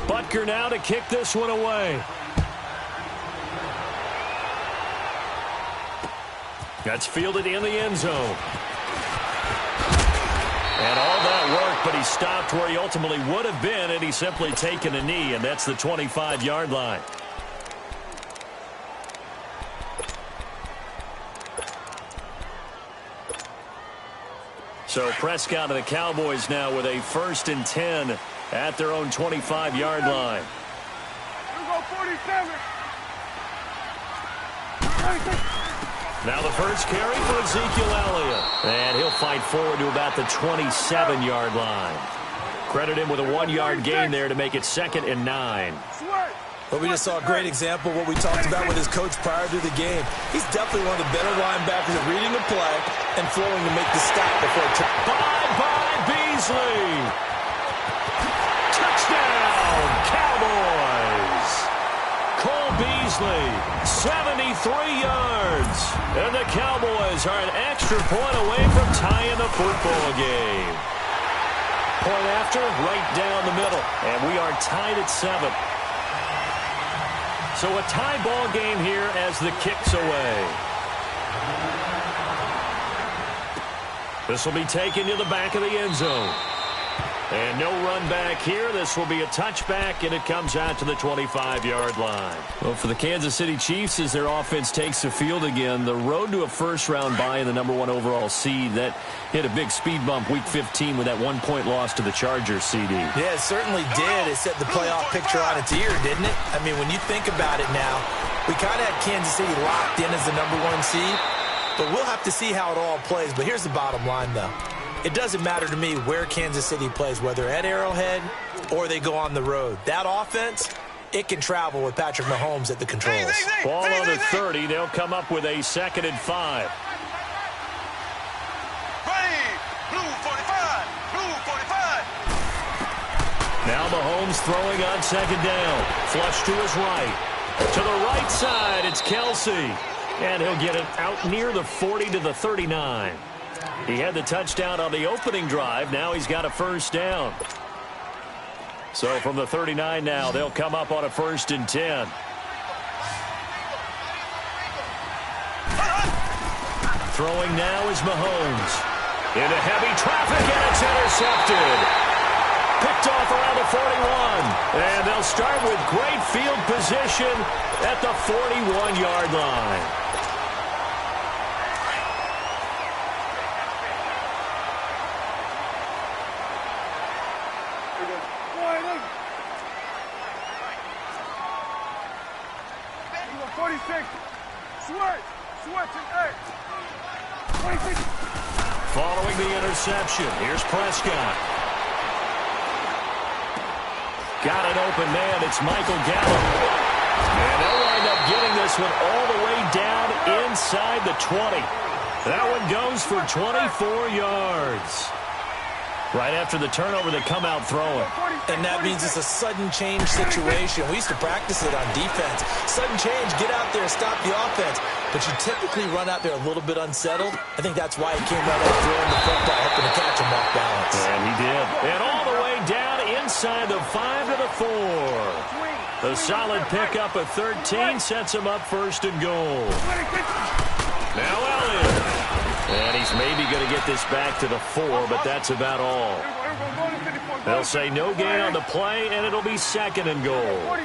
Butker now to kick this one away. That's fielded in the end zone. And all that work, but he stopped where he ultimately would have been, and he's simply taken a knee, and that's the 25-yard line. So Prescott and the Cowboys now with a 1st and 10 at their own 25-yard line. Now the first carry for Ezekiel Elliott. And he'll fight forward to about the 27-yard line. Credit him with a 1-yard gain there to make it 2nd and 9. But we just saw a great example of what we talked about with his coach prior to the game. He's definitely one of the better linebackers at reading the play and flowing to make the stop before it. Bye-bye, Beasley. Touchdown, Cowboys. Cole Beasley, 73 yards. And the Cowboys are an extra point away from tying the football game. Point after, right down the middle. And we are tied at 7. So a tie ball game here as the kick's away. This will be taken to the back of the end zone. And no run back here. This will be a touchback, and it comes out to the 25-yard line. Well, for the Kansas City Chiefs, as their offense takes the field again, the road to a first-round bye in the #1 overall seed, that hit a big speed bump week 15 with that 1-point loss to the Chargers, CD. Yeah, it certainly did. It set the playoff picture on its ear, didn't it? I mean, when you think about it now, we kind of had Kansas City locked in as the #1 seed, but we'll have to see how it all plays. But here's the bottom line, though. It doesn't matter to me where Kansas City plays, whether at Arrowhead or they go on the road. That offense, it can travel with Patrick Mahomes at the controls. Ball on the 30. They'll come up with a 2nd and 5. Blue 45. Blue 45. Now Mahomes throwing on 2nd down. Flush to his right. To the right side, it's Kelsey. And he'll get it out near the 40 to the 39. He had the touchdown on the opening drive. Now he's got a 1st down. So from the 39 now, they'll come up on a 1st and 10. Throwing now is Mahomes. Into heavy traffic, and it's intercepted. Picked off around the 41. And they'll start with great field position at the 41-yard line. Following the interception, here's Prescott. Got an open man, it's Michael Gallup. And they'll wind up getting this one all the way down inside the 20. That one goes for 24 yards. Right after the turnover, they come out throwing. And that means it's a sudden change situation. We used to practice it on defense. Sudden change, get out there, stop the offense. But you typically run out there a little bit unsettled. I think that's why he came right up throwing the football, hoping to catch him off balance. And he did. And all the way down inside the 5 to the 4. The solid pickup of 13 sets him up 1st and goal. Now Elliott. And he's maybe going to get this back to the 4, but that's about all. They'll say no gain on the play, and it'll be 2nd and goal.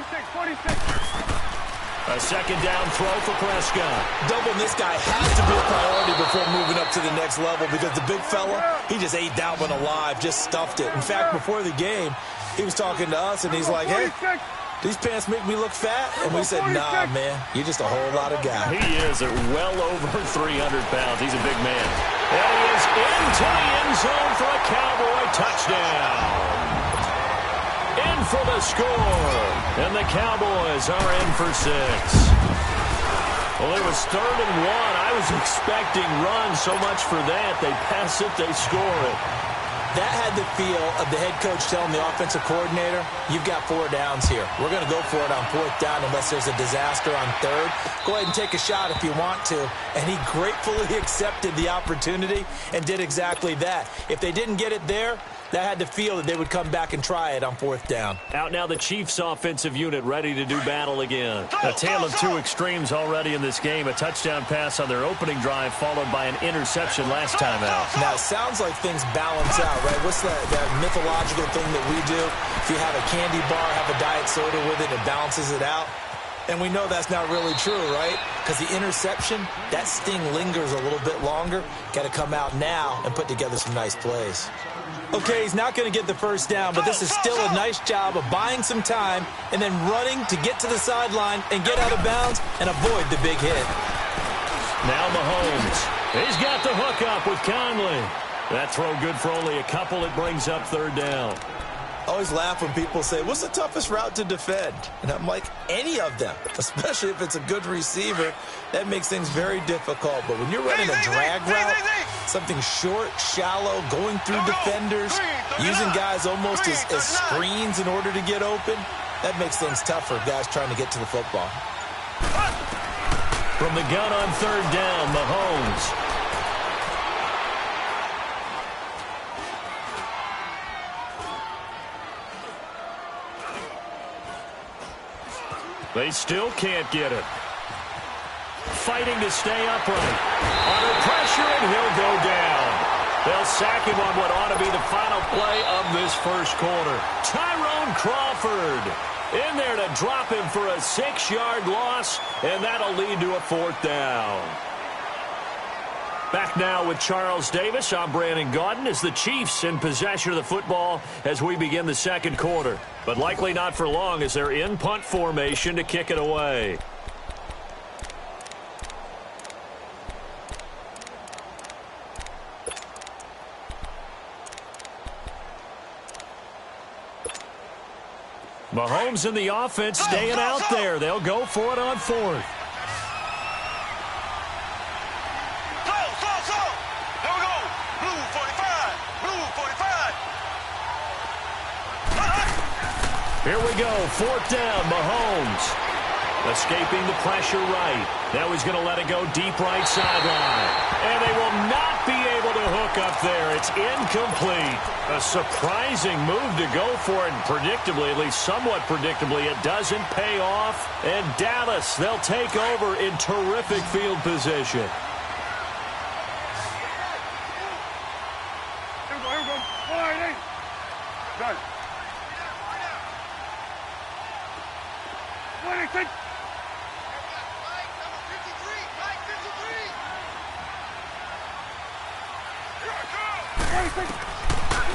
A 2nd down throw for Prescott. Doubling this guy has to be a priority before moving up to the next level because the big fella, he just ate that one alive, just stuffed it. In fact, before the game, he was talking to us, and he's like, hey, these pants make me look fat? And we said, nah, man, you're just a whole lot of guy. He is at well over 300 pounds. He's a big man. And he is into the end zone for a Cowboy touchdown. In for the score. And the Cowboys are in for 6. Well, it was 3rd and 1. I was expecting runs, so much for that. They pass it, they score it. That had the feel of the head coach telling the offensive coordinator, you've got 4 downs here. We're going to go for it on 4th down unless there's a disaster on 3rd. Go ahead and take a shot if you want to. And he gratefully accepted the opportunity and did exactly that. If they didn't get it there, that had the feel that they would come back and try it on 4th down. Out now the Chiefs offensive unit ready to do battle again. A tale of 2 extremes already in this game. A touchdown pass on their opening drive followed by an interception last time out. Now, it sounds like things balance out, right? What's that mythological thing that we do? If you have a candy bar, have a diet soda with it, it balances it out. And we know that's not really true, right? Because the interception, that sting lingers a little bit longer. Got to come out now and put together some nice plays. Okay, he's not going to get the 1st down, but this is still a nice job of buying some time and then running to get to the sideline and get out of bounds and avoid the big hit. Now Mahomes. He's got the hook up with Conley. That throw good for only a couple. It brings up 3rd down. I always laugh when people say, what's the toughest route to defend? And I'm like, any of them, especially if it's a good receiver. That makes things very difficult. But when you're running a drag route, something short, shallow, going through defenders, using guys almost as screens in order to get open, that makes things tough for guys trying to get to the football. From the gun on 3rd down, Mahomes. They still can't get it. Fighting to stay upright. Under pressure, and he'll go down. They'll sack him on what ought to be the final play of this 1st quarter. Tyrone Crawford in there to drop him for a 6-yard loss, and that'll lead to a 4th down. Back now with Charles Davis. I'm Brandon Gaudin as the Chiefs in possession of the football as we begin the 2nd quarter. But likely not for long as they're in punt formation to kick it away. Mahomes and the offense staying out there. They'll go for it on 4th. Here we go, 4th down, Mahomes. Escaping the pressure right. Now he's going to let it go deep right sideline. And they will not be able to hook up there. It's incomplete. A surprising move to go for it, and predictably, at least somewhat predictably, it doesn't pay off. And Dallas, they'll take over in terrific field position. Here we go, here we go. 180. Done. 180.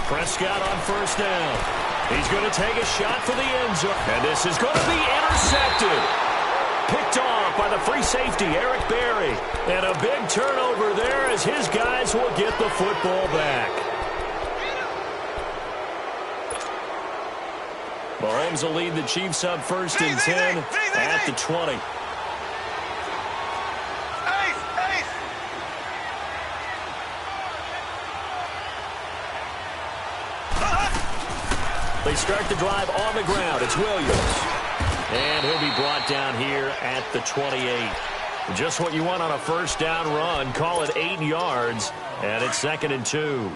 Prescott on 1st down. He's going to take a shot for the end zone. And this is going to be intercepted. Picked off by the free safety, Eric Berry. And a big turnover there as his guys will get the football back. Mahomes will lead the Chiefs up 1st and 10 at the 20. They start the drive on the ground. It's Williams. And he'll be brought down here at the 28. Just what you want on a 1st down run. Call it 8 yards. And it's 2nd and 2.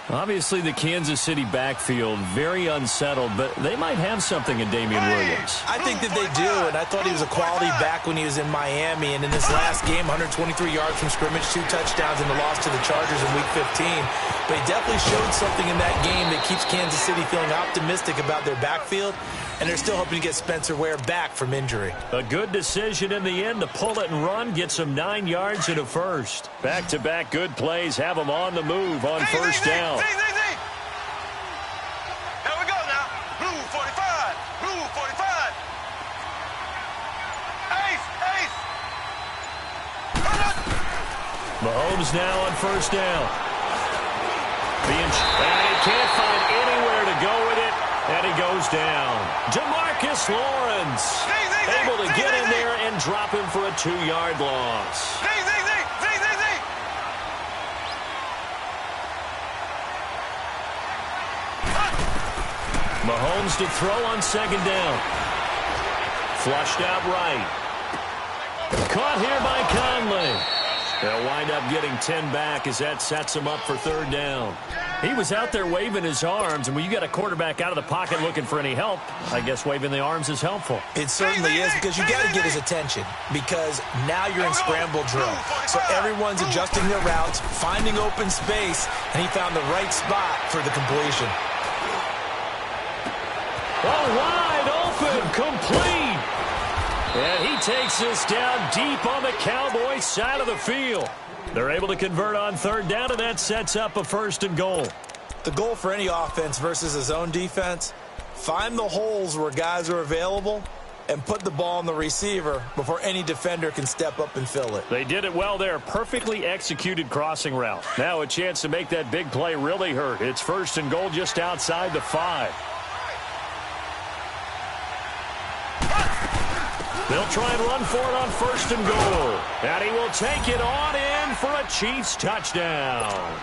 Obviously, the Kansas City backfield, very unsettled, but they might have something in Damian Williams. I think that they do, and I thought he was a quality back when he was in Miami. And in this last game, 123 yards from scrimmage, 2 touchdowns in the loss to the Chargers in Week 15. But he definitely showed something in that game that keeps Kansas City feeling optimistic about their backfield. And they're still hoping to get Spencer Ware back from injury. A good decision in the end to pull it and run, get some 9 yards and a 1st. Back-to-back good plays have them on the move on 1st down. Here we go now. Blue 45. Blue 45. Ace. Mahomes now on 1st down. And he can't find anywhere to go with it. And he goes down. DeMarcus Lawrence able to get in there and drop him for a 2-yard loss. Mahomes to throw on second down. Flushed out right. Caught here by Conley. They'll wind up getting 10 back as that sets him up for third down. He was out there waving his arms, and when you got a quarterback out of the pocket looking for any help, I guess waving the arms is helpful. It certainly is, because you got to get his attention, because now you're in scramble drill. So everyone's adjusting their routes, finding open space, and he found the right spot for the completion. Oh, wide open, complete. And he takes this down deep on the Cowboys side of the field. They're able to convert on third down, and that sets up a 1st and goal. The goal for any offense versus a zone defense, find the holes where guys are available and put the ball on the receiver before any defender can step up and fill it. They did it well there. Perfectly executed crossing route. Now a chance to make that big play really hurt. It's 1st and goal just outside the 5. They'll try and run for it on 1st and goal. And he will take it on in for a Chiefs touchdown.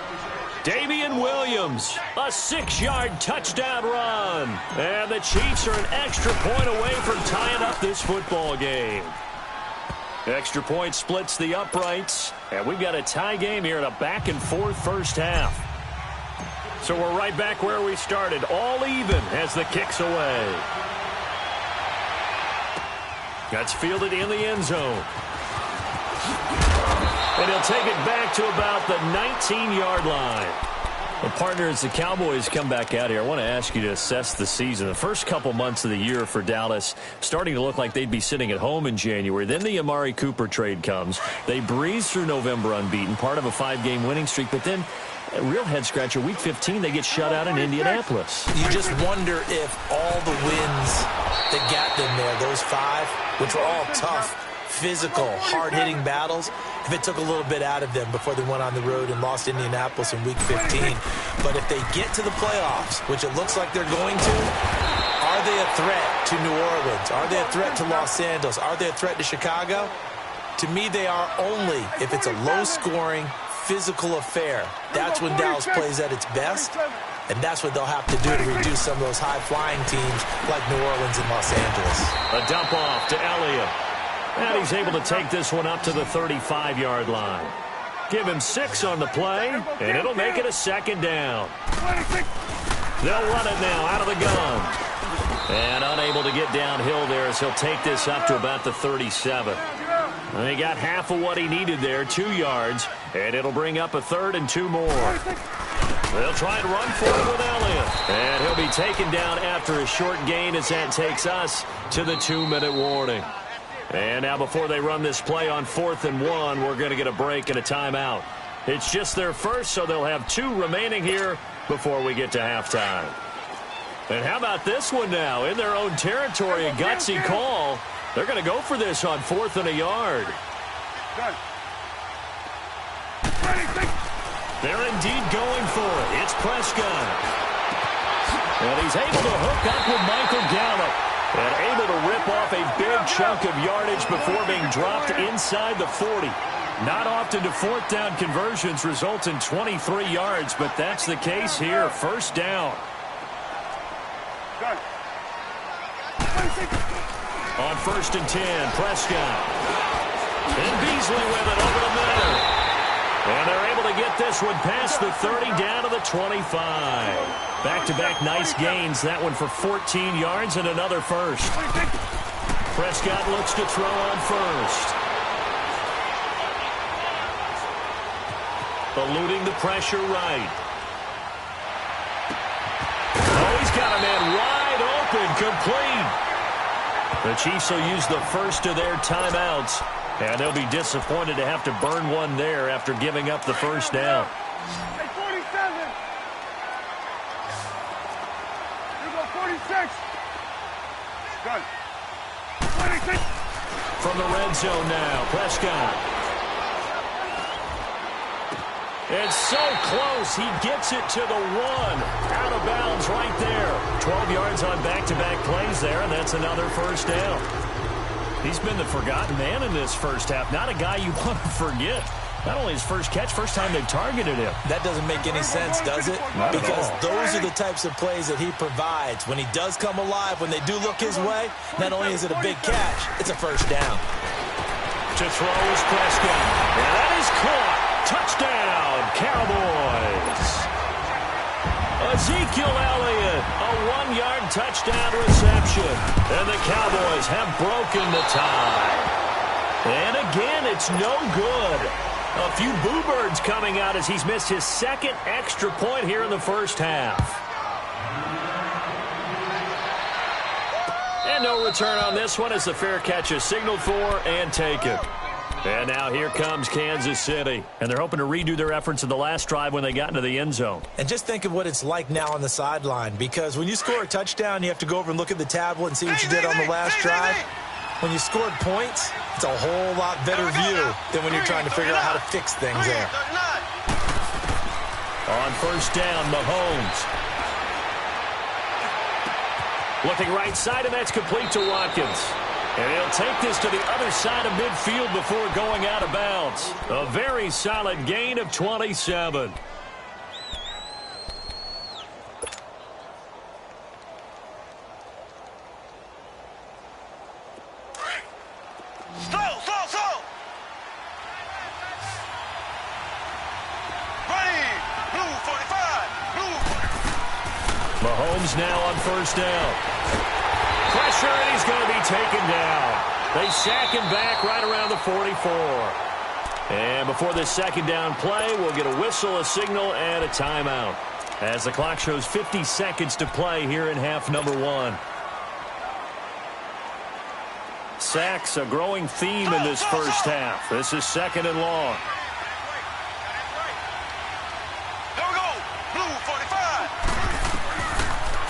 Damian Williams, a 6-yard touchdown run. And the Chiefs are an extra point away from tying up this football game. Extra point splits the uprights. And we've got a tie game here in a back-and-forth first half. So we're right back where we started, all even as the kick's away. That's fielded in the end zone. And he'll take it back to about the 19-yard line. Well, partners, the Cowboys come back out here. I want to ask you to assess the season. The first couple months of the year for Dallas starting to look like they'd be sitting at home in January. Then the Amari Cooper trade comes. They breeze through November unbeaten, part of a 5-game winning streak. But then a real head-scratcher, Week 15, they get shut out in Indianapolis. You just wonder if all the wins that got them there, those 5, which were all tough, physical, hard-hitting battles, if it took a little bit out of them before they went on the road and lost Indianapolis in Week 15. But if they get to the playoffs, which it looks like they're going to, are they a threat to New Orleans? Are they a threat to Los Angeles? Are they a threat to Chicago? To me, they are only if it's a low-scoring, physical affair. That's when Dallas plays at its best, and that's what they'll have to do to reduce some of those high-flying teams like New Orleans and Los Angeles. A dump off to Elliott. And he's able to take this one up to the 35-yard line. Give him 6 on the play, and it'll make it a 2nd down. They'll run it now out of the gun. And unable to get downhill there as he'll take this up to about the 37. And he got half of what he needed there, 2 yards, and it'll bring up a 3rd and 2 more. They'll try and run for it with Elliott. And he'll be taken down after a short gain as that takes us to the 2-minute warning. And now before they run this play on 4th and 1, we're going to get a break and a timeout. It's just their first, so they'll have 2 remaining here before we get to halftime. And how about this one now? In their own territory, a gutsy call. They're going to go for this on 4th and a yard. They're indeed going for it. It's Prescott. And he's able to hook up with Michael Gallup. And able to rip off a big chunk of yardage before being dropped inside the 40. Not often do 4th down conversions result in 23 yards, but that's the case here. 1st down. On 1st and 10, Prescott. And Beasley with it over the middle. And they're able to get this one past the 30 down to the 25. Back-to-back nice gains. That one for 14 yards and another 1st. Prescott looks to throw on 1st. Eluding the pressure right. Oh, he's got a man wide open, complete. The Chiefs will use the first of their timeouts, and they'll be disappointed to have to burn one there after giving up the 1st down. Hey, 47. You go 46. Good. 26. From the red zone now, Prescott. It's so close, he gets it to the 1. Out of bounds right there. 12 yards on back-to-back plays there, and that's another 1st down. He's been the forgotten man in this first half. Not a guy you want to forget. Not only his first catch, first time they've targeted him. That doesn't make any sense, does it? Because those are the types of plays that he provides. When he does come alive, when they do look his way, not only is it a big catch, it's a first down. To throw is Prescott. And that is caught. Touchdown, Cowboys. Ezekiel Elliott, a 1-yard touchdown reception. And the Cowboys have broken the tie. And again, it's no good. A few boo birds coming out as he's missed his second extra point here in the first half. And no return on this one as the fair catch is signaled for and taken. And now here comes Kansas City. And they're hoping to redo their efforts in the last drive when they got into the end zone. And just think of what it's like now on the sideline. Because when you score a touchdown, you have to go over and look at the tablet and see what you did on the last drive. When you scored points, it's a whole lot better view than when you're trying to figure out how to fix things there. On first down, Mahomes. Looking right side, and that's complete to Watkins. And he'll take this to the other side of midfield before going out of bounds. A very solid gain of 27. Mahomes now on first down. Pressure, and he's going to be taken down. They sack him back right around the 44. And before this second down play, we'll get a whistle, a signal, and a timeout. As the clock shows 50 seconds to play here in half number 1. Sacks, a growing theme in this first half. This is second and long.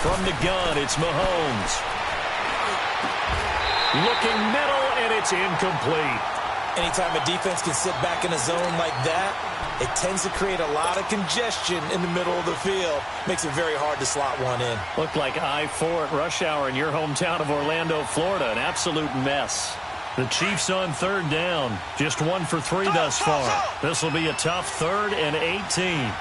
From the gun, it's Mahomes. Looking middle, and it's incomplete. Anytime a defense can sit back in a zone like that, it tends to create a lot of congestion in the middle of the field. Makes it very hard to slot one in. Looked like I-4 at rush hour in your hometown of Orlando, Florida. An absolute mess. The Chiefs on third down. Just 1 for 3 thus far. This will be a tough 3rd and 18.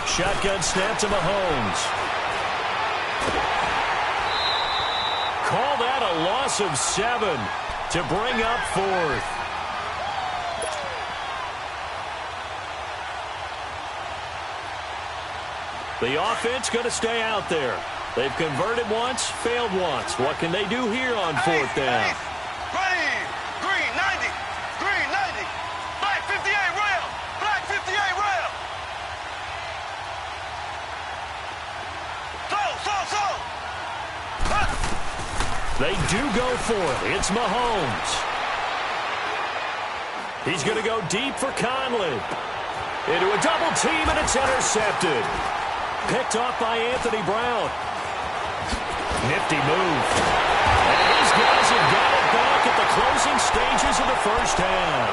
Shotgun snap to Mahomes. Call that a loss of 7 to bring up 4th. The offense going to stay out there. They've converted once, failed once. What can they do here on 4th down? Green 90. Green 90. Black 58 rail. Black 58 rail. They do go for it. It's Mahomes. He's going to go deep for Conley. Into a double team, and it's intercepted. Picked off by Anthony Brown. Nifty move. And these guys have got it back at the closing stages of the first half.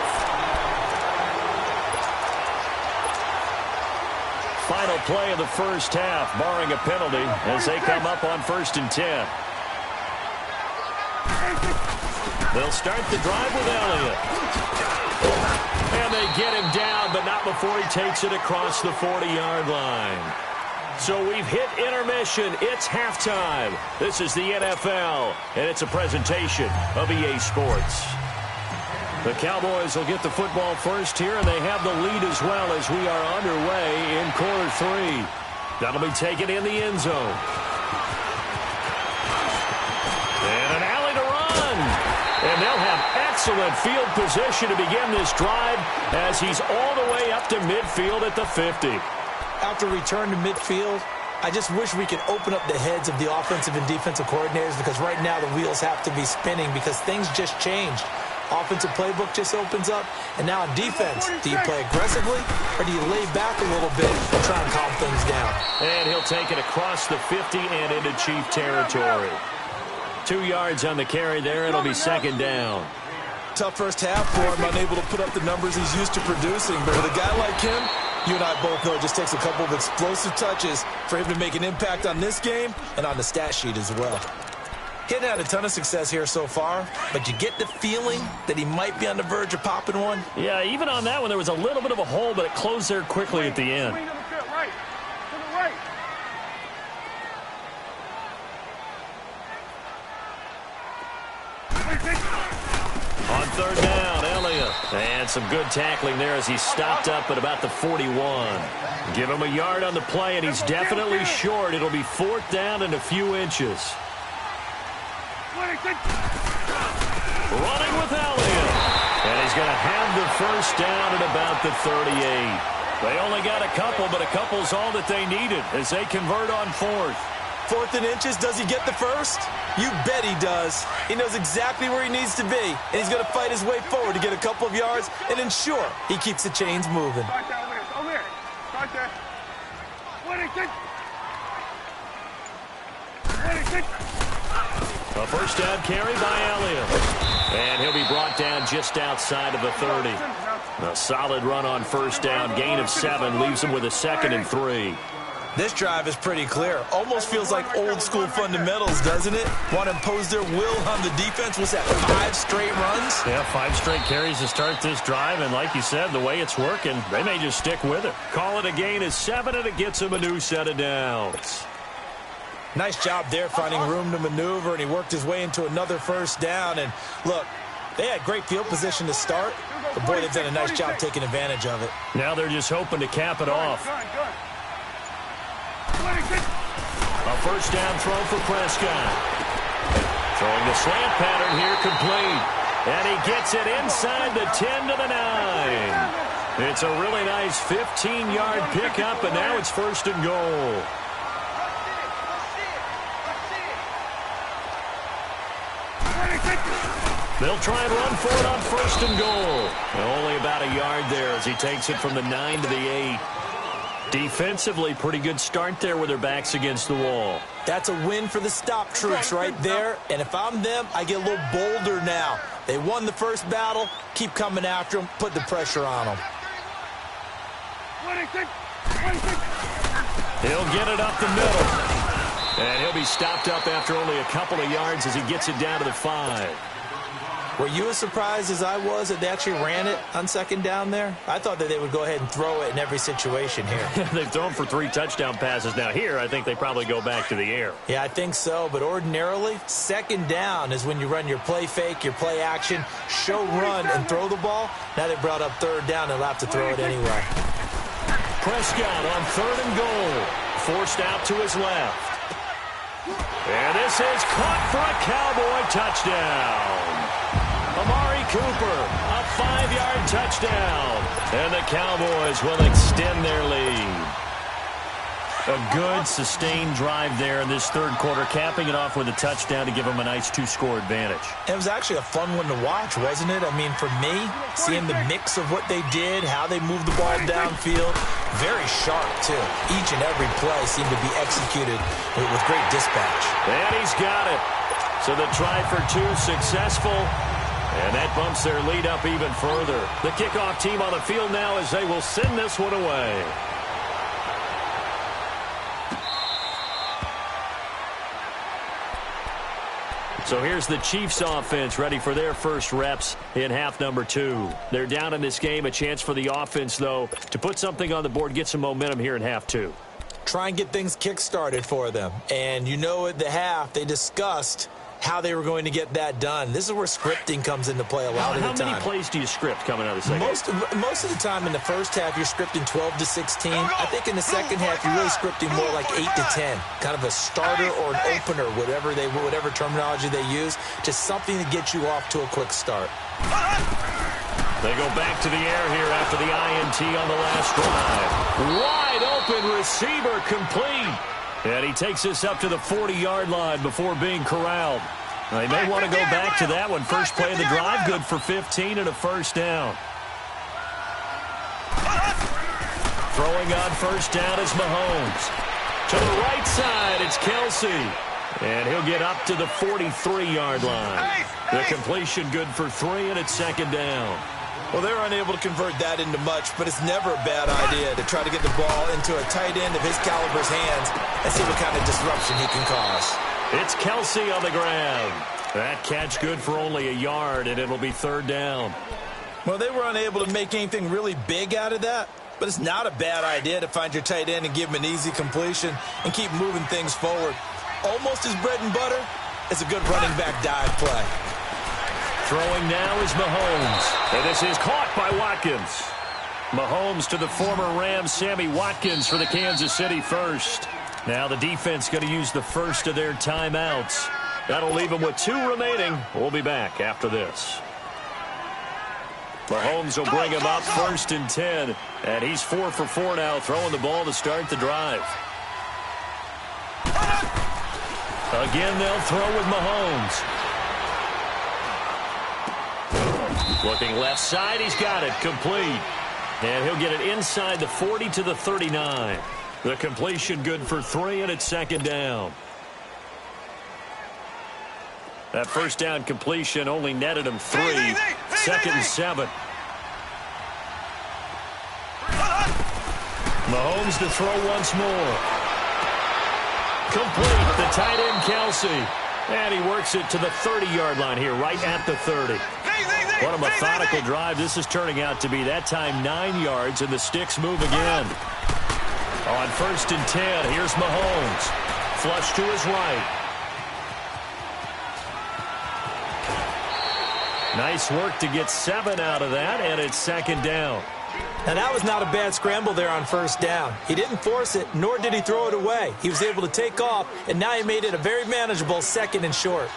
Final play of the first half, barring a penalty, as they come up on 1st and 10. They'll start the drive with Elliott. And they get him down, but not before he takes it across the 40-yard line. So we've hit intermission. It's halftime. This is the NFL, and it's a presentation of EA Sports. The Cowboys will get the football first here, and they have the lead as well as we are underway in quarter 3. That'll be taken in the end zone. And an alley to run. And they'll have excellent field position to begin this drive as he's all the way up to midfield at the 50. After return to midfield, I just wish we could open up the heads of the offensive and defensive coordinators, because right now the wheels have to be spinning because things just changed. Offensive playbook just opens up, and now on defense, do you play aggressively or do you lay back a little bit and try and calm things down? And he'll take it across the 50 and into Chief territory. 2 yards on the carry there. It'll be second down. Tough first half for him, unable to put up the numbers he's used to producing. But with a guy like him, you and I both know it just takes a couple of explosive touches for him to make an impact on this game and on the stat sheet as well. He hadn't had a ton of success here so far, but you get the feeling that he might be on the verge of popping one. Yeah, even on that one, there was a little bit of a hole, but it closed there quickly at the end. On third down, Elliott. And some good tackling there as he stopped up at about the 41. Give him a yard on the play, and he's definitely short. It'll be fourth down and a few inches. Running with Elliott. And he's going to have the first down at about the 38. They only got a couple, but a couple's all that they needed as they convert on fourth. Fourth and inches, does he get the first? You bet he does. He knows exactly where he needs to be, and he's going to fight his way forward to get a couple of yards and ensure he keeps the chains moving. A first down carry by Elliott. And he'll be brought down just outside of the 30. A solid run on first down. Gain of 7 leaves him with a 2nd and 3. This drive is pretty clear. Almost feels like old school fundamentals, doesn't it? Want to impose their will on the defense. What's that, 5 straight runs? Yeah, 5 straight carries to start this drive. And like you said, the way it's working, they may just stick with it. Call it a gain of 7, and it gets him a new set of downs. Nice job there finding room to maneuver, and he worked his way into another first down. And look, they had great field position to start, but boy, they've done a nice job taking advantage of it. Now they're just hoping to cap it off. A first down throw for Prescott. Throwing the slant pattern here complete. And he gets it inside the 10 to the 9. It's a really nice 15-yard pickup, and now it's first and goal. They'll try and run for it on first and goal. Only about a yard there as he takes it from the 9 to the 8. Defensively, pretty good start there with their backs against the wall. That's a win for the stop troops right there. And if I'm them, I get a little bolder now. They won the first battle. Keep coming after them. Put the pressure on them. He'll get it up the middle. And he'll be stopped up after only a couple of yards as he gets it down to the 5. Were you as surprised as I was that they actually ran it on second down there? I thought that they would go ahead and throw it in every situation here. They've thrown for 3 touchdown passes. Now here, I think they probably go back to the air. Yeah, I think so. But ordinarily, second down is when you run your play fake, your play action, show run, and throw the ball. Now they brought up third down. They'll have to throw it anyway. Prescott on third and goal. Forced out to his left. And this is caught for a Cowboy touchdown. Amari Cooper, a 5-yard touchdown. And the Cowboys will extend their lead. A good, sustained drive there in this third quarter, capping it off with a touchdown to give them a nice 2-score advantage. It was actually a fun one to watch, wasn't it? I mean, for me, seeing the mix of what they did, how they moved the ball downfield, very sharp, too. Each and every play seemed to be executed with great dispatch. And he's got it. So the try for 2 successful. And that bumps their lead up even further. The kickoff team on the field now as they will send this one away. So here's the Chiefs offense ready for their first reps in half number 2. They're down in this game. A chance for the offense, though, to put something on the board, get some momentum here in half 2. Try and get things kick-started for them. And you know at the half, they discussed how they were going to get that done. This is where scripting comes into play a lot of the time. How many plays do you script coming out of the second? Most of the time in the first half, you're scripting 12 to 16. I think in the second half, you're really scripting more like 8 to 10. Kind of a starter or an opener, whatever terminology they use. Just something to get you off to a quick start. They go back to the air here after the INT on the last drive. Wide open receiver complete. And he takes this up to the 40-yard line before being corralled. They may want to go back to that one. First play of the drive, good for 15 and a first down. Throwing on first down is Mahomes. To the right side, it's Kelsey. And he'll get up to the 43-yard line. The completion good for 3, and it's second down. Well, they're unable to convert that into much, but it's never a bad idea to try to get the ball into a tight end of his caliber's hands and see what kind of disruption he can cause. It's Kelsey on the ground. That catch good for only a yard, and it'll be third down. Well, they were unable to make anything really big out of that, but it's not a bad idea to find your tight end and give him an easy completion and keep moving things forward. Almost his bread and butter is a good running back dive play. Throwing now is Mahomes, and this is caught by Watkins. Mahomes to the former Rams, Sammy Watkins, for the Kansas City first. Now the defense going to use the first of their timeouts. That'll leave them with 2 remaining. We'll be back after this. Mahomes will bring him up 1st and 10, and he's 4 for 4 now, throwing the ball to start the drive. Again, they'll throw with Mahomes. Looking left side, he's got it, complete. And he'll get it inside the 40 to the 39. The completion good for 3, and it's 2nd down. That first down completion only netted him 3. 2nd and 7. Mahomes to throw once more. Complete. The tight end, Kelsey. And he works it to the 30-yard line here, right at the 30. What a methodical drive this is turning out to be. That time 9 yards, and the sticks move again. On 1st and 10, here's Mahomes. Flush to his right. Nice work to get 7 out of that, and it's 2nd down. And that was not a bad scramble there on 1st down. He didn't force it, nor did he throw it away. He was able to take off, and now he made it a very manageable 2nd and short.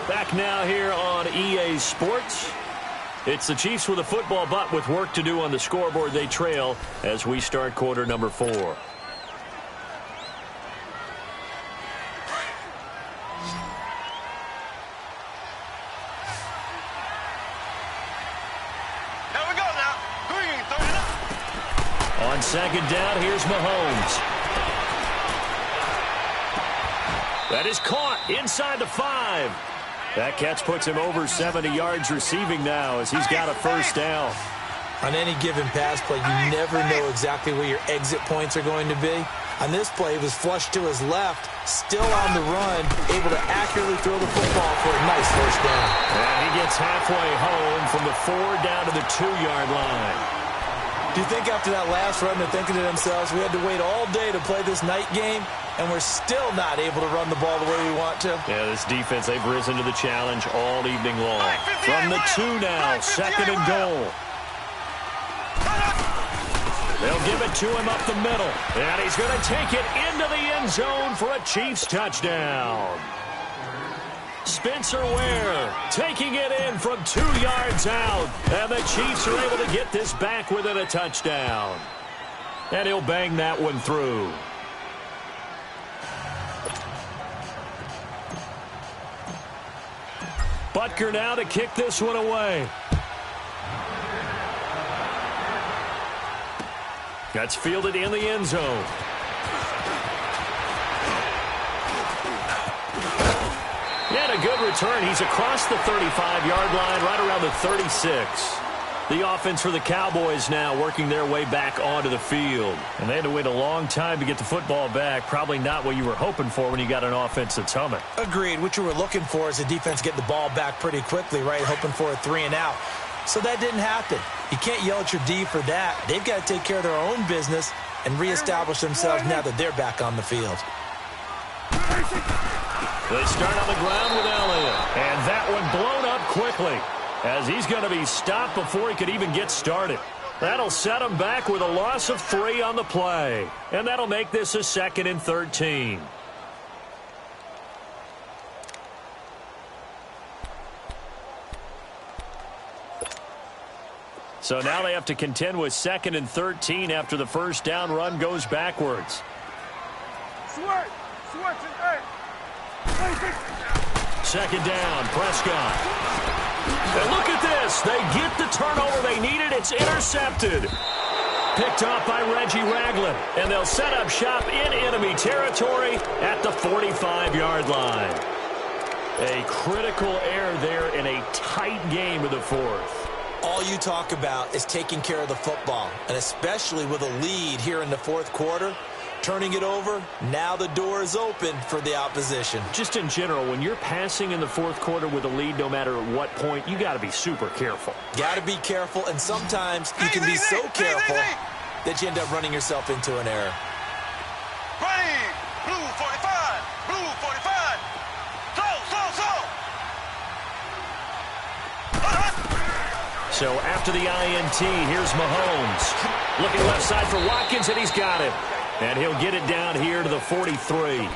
Back now here on EA Sports. It's the Chiefs with a football, but with work to do on the scoreboard. They trail as we start quarter number 4. Here we go now. Green, 39. On 2nd down, here's Mahomes. That is caught inside the 5. That catch puts him over 70 yards receiving now as he's got a 1st down. On any given pass play, you never know exactly where your exit points are going to be. On this play, he was flushed to his left, still on the run, able to accurately throw the football for a nice 1st down. And he gets halfway home from the 4 down to the 2-yard line. Do you think after that last run they're thinking to themselves, we had to wait all day to play this night game, and we're still not able to run the ball the way we want to? Yeah, this defense, they've risen to the challenge all evening long. From the 2 now, 2nd and goal. They'll give it to him up the middle, and he's going to take it into the end zone for a Chiefs touchdown. Spencer Ware taking it in from 2 yards out, and the Chiefs are able to get this back within a touchdown. And he'll bang that one through. Butker now to kick this one away. That's fielded in the end zone. And a good return. He's across the 35-yard line, right around the 36. The offense for the Cowboys now working their way back onto the field. And they had to wait a long time to get the football back. Probably not what you were hoping for when you got an offense that's humming. Agreed. What you were looking for is the defense getting the ball back pretty quickly, right? Hoping for a 3 and out. So that didn't happen. You can't yell at your D for that. They've got to take care of their own business and reestablish themselves now that they're back on the field. They start on the ground with Elliott. And that one blown up quickly as he's going to be stopped before he could even get started. That'll set him back with a loss of 3 on the play. And that'll make this a 2nd and 13. So now they have to contend with 2nd and 13 after the first down run goes backwards. Second down, Prescott. And look at this. They get the turnover they needed. It's intercepted. Picked off by Reggie Ragland. And they'll set up shop in enemy territory at the 45-yard line. A critical error there in a tight game of the 4th. All you talk about is taking care of the football, and especially with a lead here in the fourth quarter, turning it over, now the door is open for the opposition. Just in general, when you're passing in the fourth quarter with a lead, no matter at what point, you got to be super careful. Got to be careful, and sometimes you can be so careful that you end up running yourself into an error. Green, blue 45, blue 45. So after the INT, here's Mahomes. Looking left side for Watkins, and he's got it. And he'll get it down here to the 43.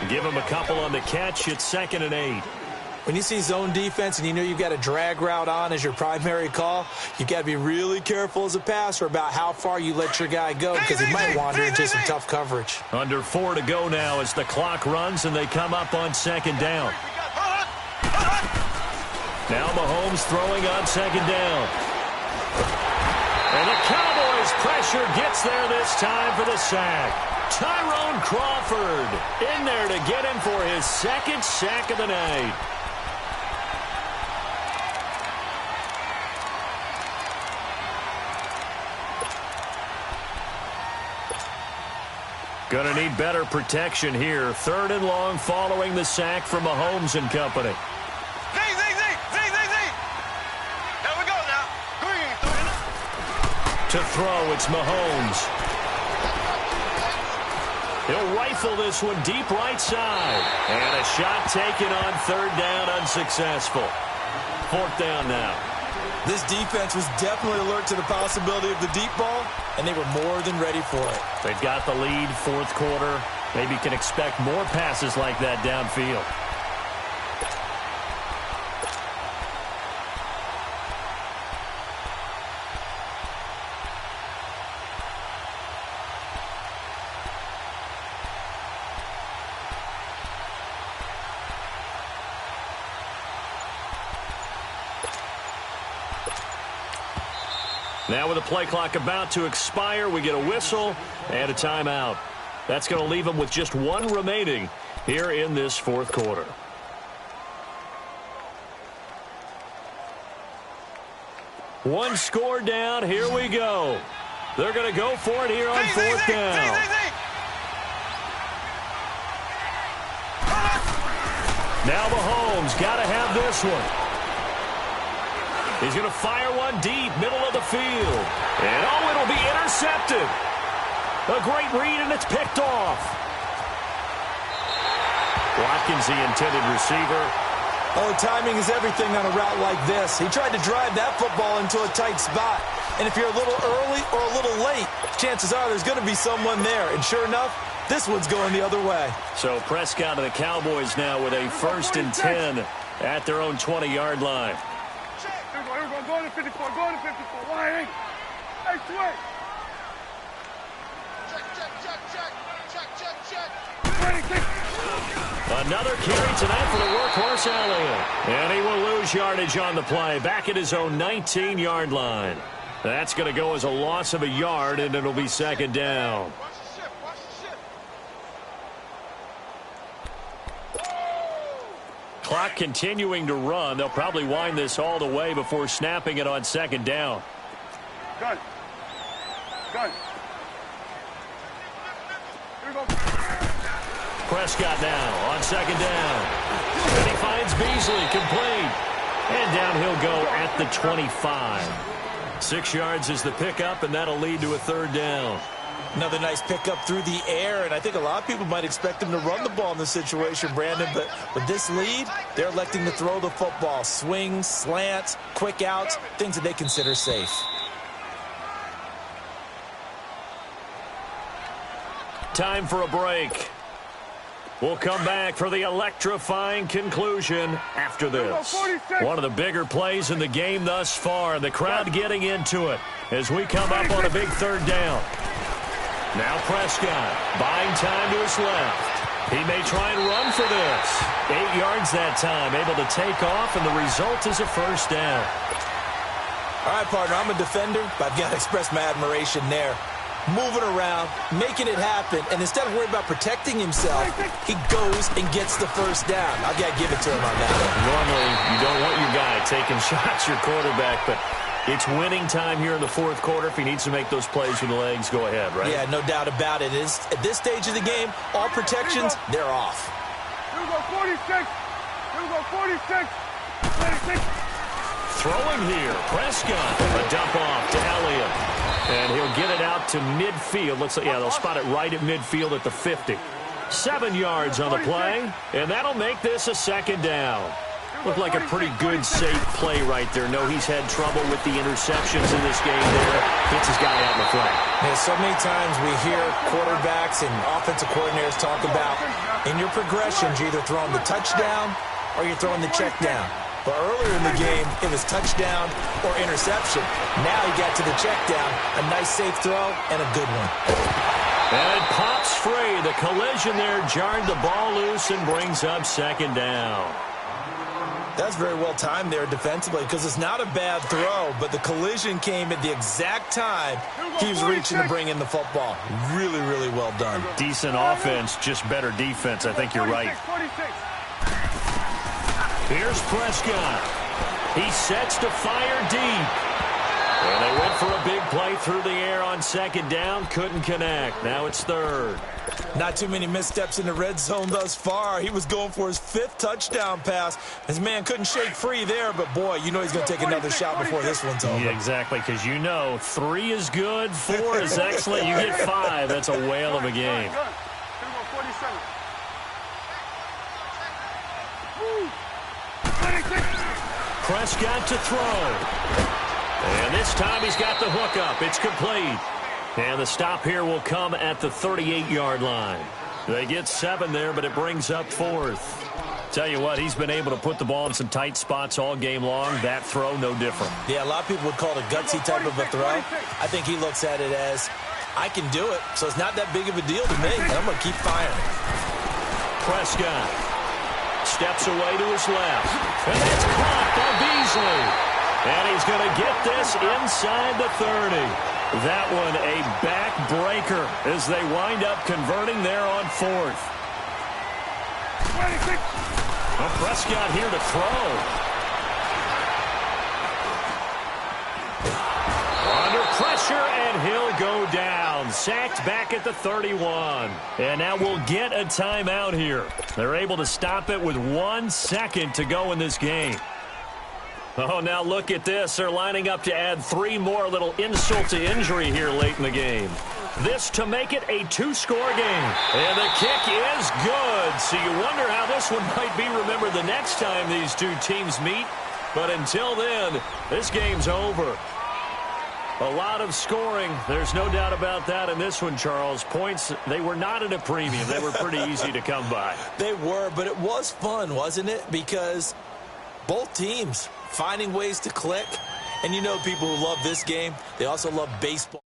Give him a couple on the catch. It's 2nd and 8. When you see zone defense and you know you've got a drag route on as your primary call, you've got to be really careful as a passer about how far you let your guy go because he might wander into some tough coverage. Under 4 to go now as the clock runs and they come up on 2nd down. Now Mahomes throwing on 2nd down. And the Cowboys pressure gets there this time for the sack. Tyrone Crawford in there to get him for his 2nd sack of the night. Going to need better protection here. 3rd and long following the sack from Mahomes and company. To throw, it's Mahomes. He'll rifle this one deep right side. And a shot taken on 3rd down, unsuccessful. 4th down now. This defense was definitely alert to the possibility of the deep ball, and they were more than ready for it. They've got the lead, 4th quarter. Maybe can expect more passes like that downfield. Now with the play clock about to expire, we get a whistle and a timeout. That's going to leave them with just 1 remaining here in this 4th quarter. One score down. Here we go. They're going to go for it here on 4th down. Now Mahomes got to have this one. He's going to fire one deep, middle of the field. And, oh, it'll be intercepted. A great read, and it's picked off. Watkins, the intended receiver. Oh, timing is everything on a route like this. He tried to drive that football into a tight spot. And if you're a little early or a little late, chances are there's going to be someone there. And sure enough, this one's going the other way. So Prescott and the Cowboys now with a 1st and 10 at their own 20-yard line. Go to 54, go to 54. Why? Hey, switch. Check. Another carry tonight for the workhorse Elliott. And he will lose yardage on the play, back at his own 19-yard line. That's going to go as a loss of a yard, and it'll be 2nd down. Clock continuing to run. They'll probably wind this all the way before snapping it on 2nd down. Gun. Here we go. Prescott now on 2nd down. And he finds Beasley complete. And down he'll go at the 25. 6 yards is the pickup, and that'll lead to a 3rd down. Another nice pickup through the air, and I think a lot of people might expect him to run the ball in this situation, Brandon, but with this lead, they're electing to throw the football. Swings, slants, quick outs, things that they consider safe. Time for a break. We'll come back for the electrifying conclusion after this. One of the bigger plays in the game thus far. The crowd getting into it as we come up on a big 3rd down. Now Prescott buying time to his left. He may try and run for this. 8 yards that time, able to take off, and the result is a 1st down. All right, partner, I'm a defender, but I've got to express my admiration there. Moving around, making it happen, and instead of worrying about protecting himself, he goes and gets the 1st down. I've got to give it to him on that one. Normally, you don't want your guy taking shots, your quarterback, but It's winning time here in the fourth quarter. If he needs to make those plays with the legs, go ahead, right? Yeah, no doubt about it. At this stage of the game, all protections, they're off. Here we go, 46. Here we go, 46. 46. Throwing here, Prescott. A dump off to Elliott. And he'll get it out to midfield. Looks like, yeah, they'll spot it right at midfield at the 50. 7 yards on the play, and that'll make this a second down. Looked like a pretty good, safe play right there. No, he's had trouble with the interceptions in this game there. Gets his guy out in the flat. Man, so many times we hear quarterbacks and offensive coordinators talk about in your progressions, you're either throwing the touchdown or you're throwing the check down. But earlier in the game, it was touchdown or interception. Now he got to the check down. A nice safe throw and a good one. And it pops free. The collision there jarred the ball loose and brings up second down. That's very well timed there defensively because it's not a bad throw, but the collision came at the exact time he was reaching to bring in the football. Really, really well done. Decent offense, just better defense. I think you're right. Here's Prescott. He sets to fire deep. And they went for a big play through the air on second down. Couldn't connect. Now it's third. Not too many missteps in the red zone thus far. He was going for his 5th touchdown pass. His man couldn't shake free there, but boy, you know he's going to take another shot before this one's over. Yeah, exactly, because you know 3 is good, 4 is excellent. You get 5. That's a whale of a game. Prescott to throw. And this time he's got the hook up. It's complete. And the stop here will come at the 38-yard line. They get 7 there, but it brings up 4th. Tell you what, he's been able to put the ball in some tight spots all game long. That throw, no different. Yeah, a lot of people would call it a gutsy type of a throw. I think he looks at it as, I can do it, so it's not that big of a deal to me. I'm going to keep firing. Prescott steps away to his left. And that's caught by Beasley. And he's going to get this inside the 30. That one a backbreaker as they wind up converting there on 4th. Well, Prescott here to throw. Under pressure, and he'll go down. Sacked back at the 31. And now we'll get a timeout here. They're able to stop it with 1 second to go in this game. Oh, now look at this. They're lining up to add 3 more. Little insult to injury here late in the game. This to make it a 2-score game. And the kick is good. So you wonder how this one might be remembered the next time these two teams meet. But until then, this game's over. A lot of scoring. There's no doubt about that in this one, Charles. Points, they were not at a premium. They were pretty easy to come by. They were, but it was fun, wasn't it? Because both teams finding ways to click. And you know people who love this game, they also love baseball.